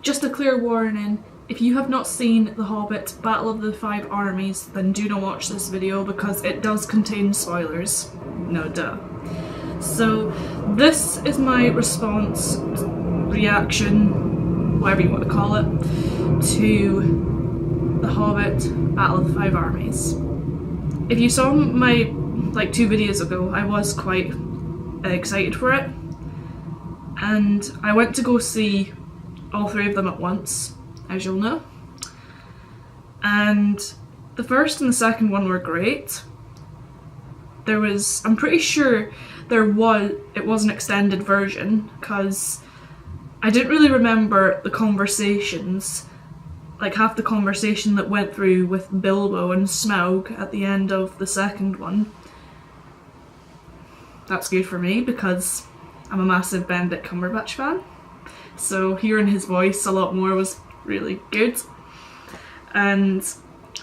Just a clear warning, if you have not seen The Hobbit Battle of the Five Armies, then do not watch this video because it does contain spoilers. No duh. So this is my response, reaction, whatever you want to call it, to The Hobbit Battle of the Five Armies. If you saw my like 2 videos ago, I was quite excited for it, and I went to go see all 3 of them at once, as you'll know. And the first and the second one were great. I'm pretty sure it was an extended version, because I didn't really remember the conversations, like half the conversation that went through with Bilbo and Smaug at the end of the second one. That's good for me because I'm a massive Benedict Cumberbatch fan. So hearing his voice a lot more was really good. And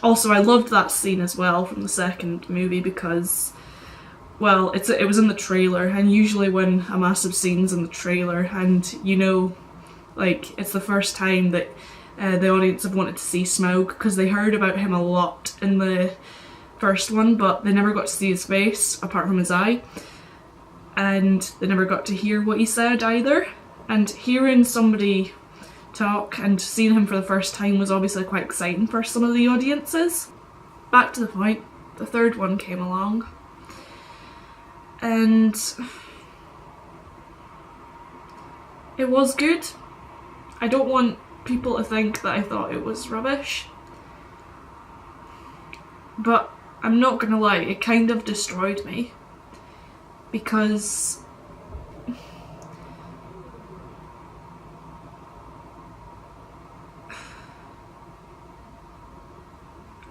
also I loved that scene as well from the second movie because, well, it was in the trailer, and usually when a massive scene's in the trailer and you know, like, it's the first time that the audience have wanted to see Smaug, because they heard about him a lot in the first one but they never got to see his face apart from his eye, and they never got to hear what he said either. And hearing somebody talk and seeing him for the first time was obviously quite exciting for some of the audiences. Back to the point, the third one came along, and it was good. I don't want people to think that I thought it was rubbish, but I'm not gonna lie, it kind of destroyed me, because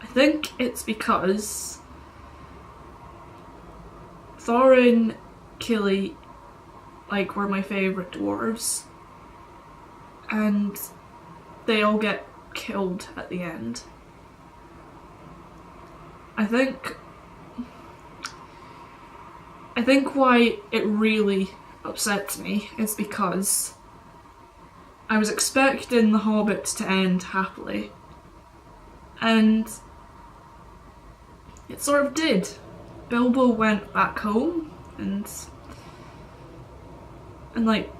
I think it's because Thorin, Killy, like, were my favourite dwarves, and they all get killed at the end. I think why it really upsets me is because I was expecting The Hobbit to end happily, and it sort of did. Bilbo went back home and like,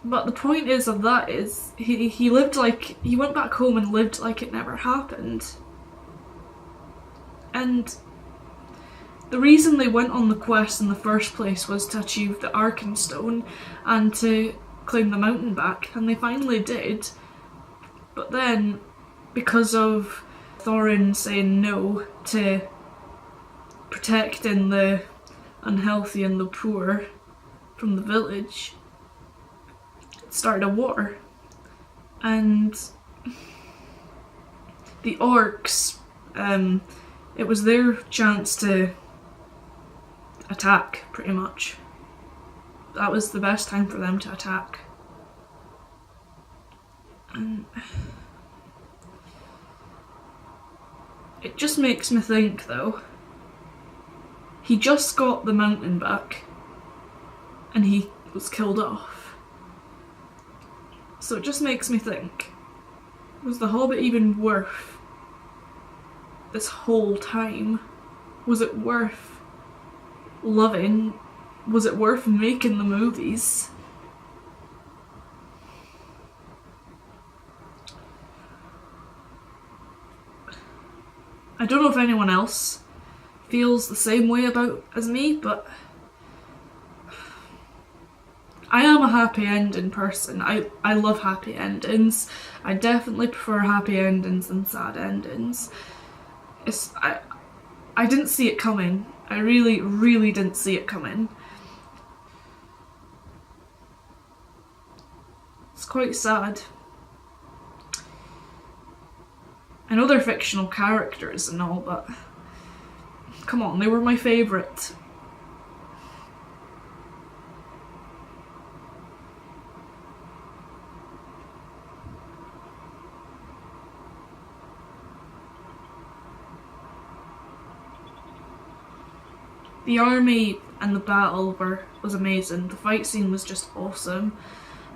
but the point is of that is he lived like, he went back home and lived like it never happened. And the reason they went on the quest in the first place was to achieve the Arkenstone and to claim the mountain back, and they finally did. But then, because of Thorin saying no to protecting the unhealthy and the poor from the village, it started a war. And the orcs, it was their chance to attack, pretty much. That was the best time for them to attack. And it just makes me think, though, he just got the mountain back and he was killed off. So it just makes me think, was the Hobbit even worth this whole time? Was it worth loving? Was it worth making the movies? I don't know if anyone else feels the same way as me, but I am a happy ending person. I love happy endings. I definitely prefer happy endings than sad endings. I didn't see it coming. I really, really didn't see it coming. It's quite sad. I know they're fictional characters and all, but come on, they were my favourite. The army and the battle was amazing. The fight scene was just awesome.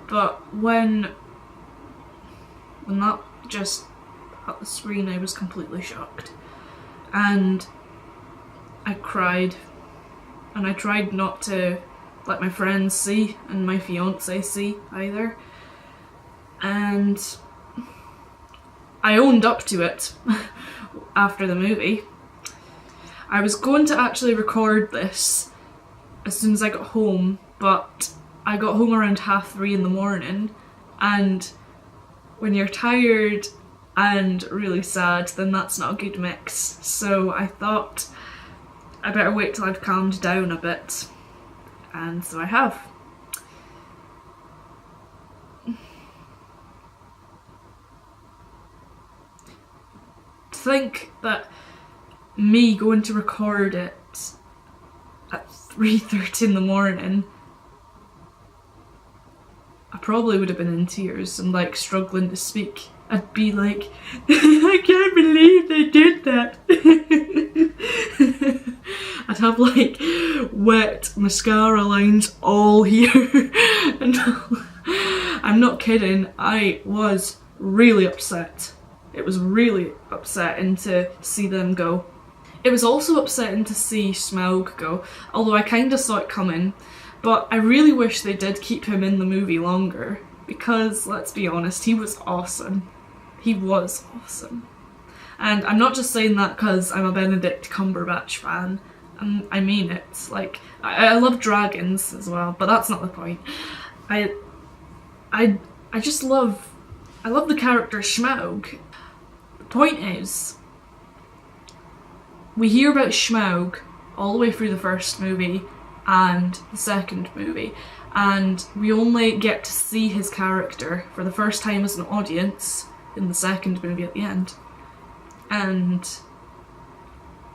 But when When that just hit the screen, I was completely shocked. And I cried. And I tried not to let my friends see, and my fiance see either. And I owned up to it after the movie. I was going to actually record this as soon as I got home, but I got home around 3:30 in the morning, and when you're tired and really sad, then that's not a good mix. So I thought I better wait till I've calmed down a bit, and so I have. To think that me going to record it at 3:30 in the morning, I probably would have been in tears and like struggling to speak. I'd be like, I can't believe they did that. I'd have like wet mascara lines all here. And I'm not kidding, I was really upset. It was really upsetting to see them go. It was also upsetting to see Smaug go, although I kind of saw it coming, but I really wish they did keep him in the movie longer, because let's be honest, he was awesome. He was awesome. And I'm not just saying that because I'm a Benedict Cumberbatch fan. I mean it. Like, I love dragons as well, but that's not the point. I just love the character Smaug. The point is, we hear about Smaug all the way through the first movie and the second movie, and we only get to see his character for the first time as an audience in the second movie at the end, and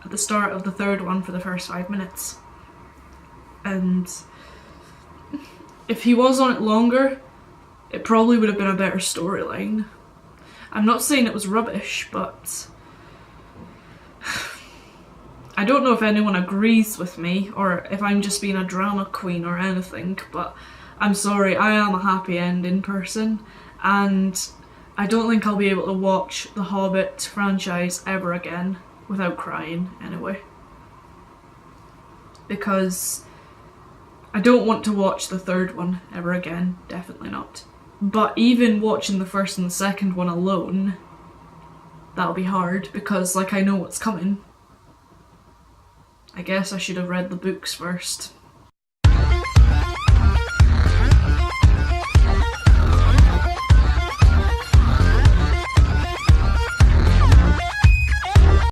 at the start of the third one for the first 5 minutes. And if he was on it longer, it probably would have been a better storyline. I'm not saying it was rubbish, but I don't know if anyone agrees with me or if I'm just being a drama queen or anything, but I'm sorry, I am a happy ending person, and I don't think I'll be able to watch the Hobbit franchise ever again without crying anyway. Because I don't want to watch the third one ever again, definitely not. But even watching the first and the second one alone, that'll be hard because like I know what's coming. I guess I should have read the books first.